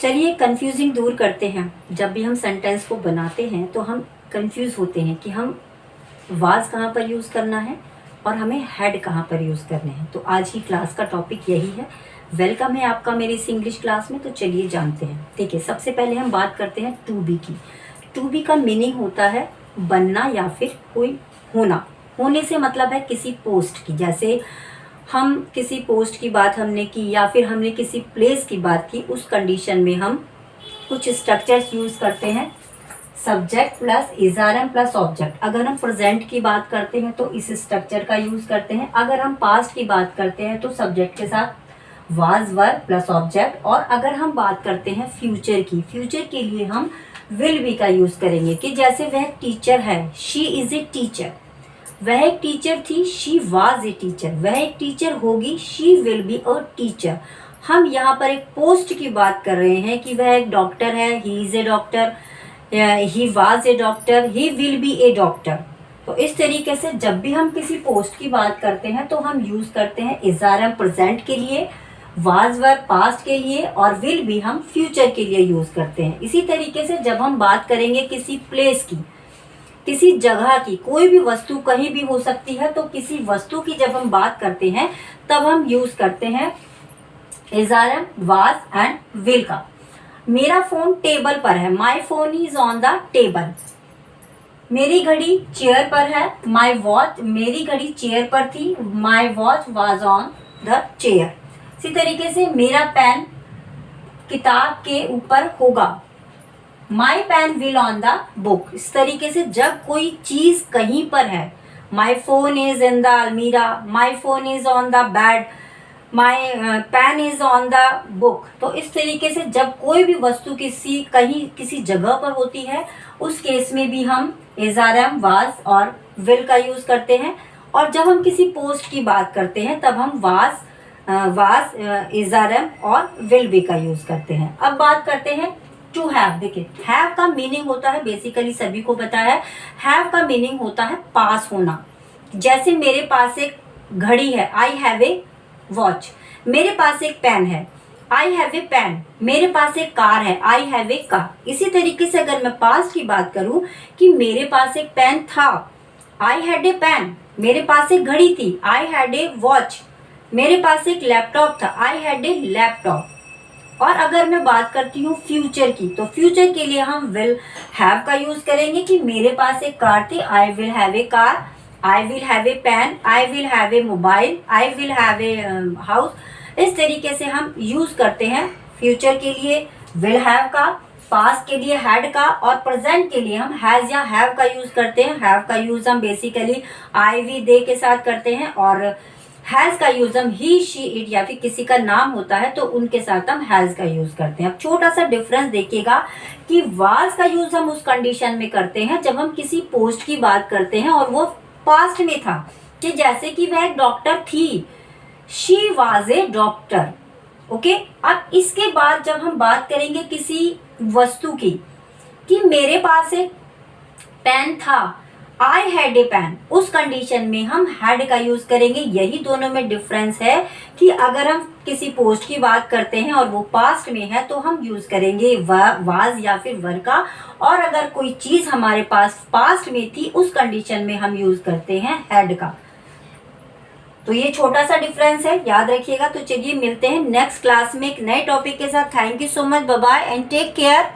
चलिए कंफ्यूजिंग दूर करते हैं। जब भी हम सेंटेंस को बनाते हैं तो हम कंफ्यूज होते हैं कि हम वाज कहाँ पर यूज़ करना है और हमें हैड कहाँ पर यूज़ करने हैं। तो आज की क्लास का टॉपिक यही है। वेलकम है आपका मेरी इस इंग्लिश क्लास में। तो चलिए जानते हैं। देखिए, सबसे पहले हम बात करते हैं टू बी की। टू बी का मीनिंग होता है बनना या फिर कोई होना। होने से मतलब है किसी पोस्ट की, जैसे हम किसी पोस्ट की बात हमने की या फिर हमने किसी प्लेस की बात की, उस कंडीशन में हम कुछ स्ट्रक्चर्स यूज़ करते हैं। Subject plus is are am plus object. अगर हम प्रेजेंट की बात करते हैं तो इस स्ट्रक्चर का यूज़ करते हैं। अगर हम पास्ट की बात करते हैं तो सब्जेक्ट के साथ वाज वर प्लस ऑब्जेक्ट। और अगर हम बात करते हैं फ्यूचर की, फ्यूचर के लिए हम विल बी का यूज़ करेंगे कि जैसे वह टीचर है, शी इज़ ए टीचर। वह एक टीचर थी, शी वाज ए टीचर। वह एक टीचर होगी, she will be a teacher. हम यहाँ पर एक पोस्ट की बात कर रहे हैं कि वह एक डॉक्टर है, he is a doctor, he was a doctor, he will be A doctor. तो इस तरीके से जब भी हम किसी पोस्ट की बात करते हैं तो हम यूज़ करते हैं इज़ारम प्रेजेंट के लिए, वाज वर पास्ट के लिए और विल बी हम फ्यूचर के लिए यूज़ करते हैं। इसी तरीके से जब हम बात करेंगे किसी प्लेस की, किसी जगह की, कोई भी वस्तु कहीं भी हो सकती है, तो किसी वस्तु की जब हम बात करते हैं तब हम यूज करते हैं इज़ारम, वाज एंड विल का। मेरा फोन टेबल पर है, my phone is on the table. मेरी घड़ी चेयर पर है, माई वॉच, मेरी घड़ी चेयर पर थी, my watch was on the chair. इसी तरीके से मेरा पेन किताब के ऊपर होगा, my pen will on the book. इस तरीके से जब कोई चीज कहीं पर है, my phone is in the अलमीरा, my phone is on the bed, my pen is on the book. तो इस तरीके से जब कोई भी वस्तु किसी कहीं किसी जगह पर होती है, उस केस में भी हम इज़ारम, वाज और विल का यूज करते हैं। और जब हम किसी पोस्ट की बात करते हैं तब हम वाज, इज़ारम और विल बी का यूज करते हैं। अब बात करते हैं टू हैव। देखिए, हैव का मीनिंग होता है, बेसिकली सभी को पता है, हैव का मीनिंग होता है पास होना। जैसे मेरे पास एक घड़ी है, आई हैव ए वॉच। मेरे पास एक पेन है, आई हैव ए पेन। मेरे पास एक कार है, आई हैव ए कार। इसी तरीके से अगर मैं पास्ट की बात करूं कि मेरे पास एक पेन था, आई हैड ए पेन। मेरे पास एक घड़ी थी, आई हैड ए वॉच। मेरे पास एक लैपटॉप था, आई हैड ए लैपटॉप। और अगर मैं बात करती हूँ फ्यूचर की, तो फ्यूचर के लिए हम विल हैव का यूज करेंगे कि मेरे पास एक कार थी, I will have a car, I will have a pen, I will have a mobile, I will have a house. इस तरीके से हम यूज करते हैं फ्यूचर के लिए विल हैव का, पास्ट के लिए हैड का और प्रेजेंट के लिए हम हैज या हैव का यूज करते हैं। हैव का यूज हम बेसिकली आई वी दे के साथ करते हैं और हैज का यूज हम ही, शी, इट या फिर किसी का नाम होता है तो उनके साथ हम हैज का यूज करते हैं। अब छोटा सा डिफरेंस देखिएगा कि वाज का यूज हम उस कंडीशन में करते हैं जब हम किसी पोस्ट की बात करते हैं और वो पास्ट में था, कि जैसे कि वह एक डॉक्टर थी, she was a doctor. Okay, अब इसके बाद जब हम बात करेंगे किसी वस्तु की, कि मेरे पास एक पेन था, आई हैड ए पेन, उस कंडीशन में हम हैड का यूज करेंगे। यही दोनों में डिफरेंस है कि अगर हम किसी पोस्ट की बात करते हैं और वो पास्ट में है तो हम यूज करेंगे वाज या फिर वर का, और अगर कोई चीज हमारे पास पास्ट में थी उस कंडीशन में हम यूज करते हैं हैड का। तो ये छोटा सा डिफरेंस है, याद रखिएगा। तो चलिए मिलते हैं नेक्स्ट क्लास में एक नए टॉपिक के साथ। Thank you so much, bye bye and take care.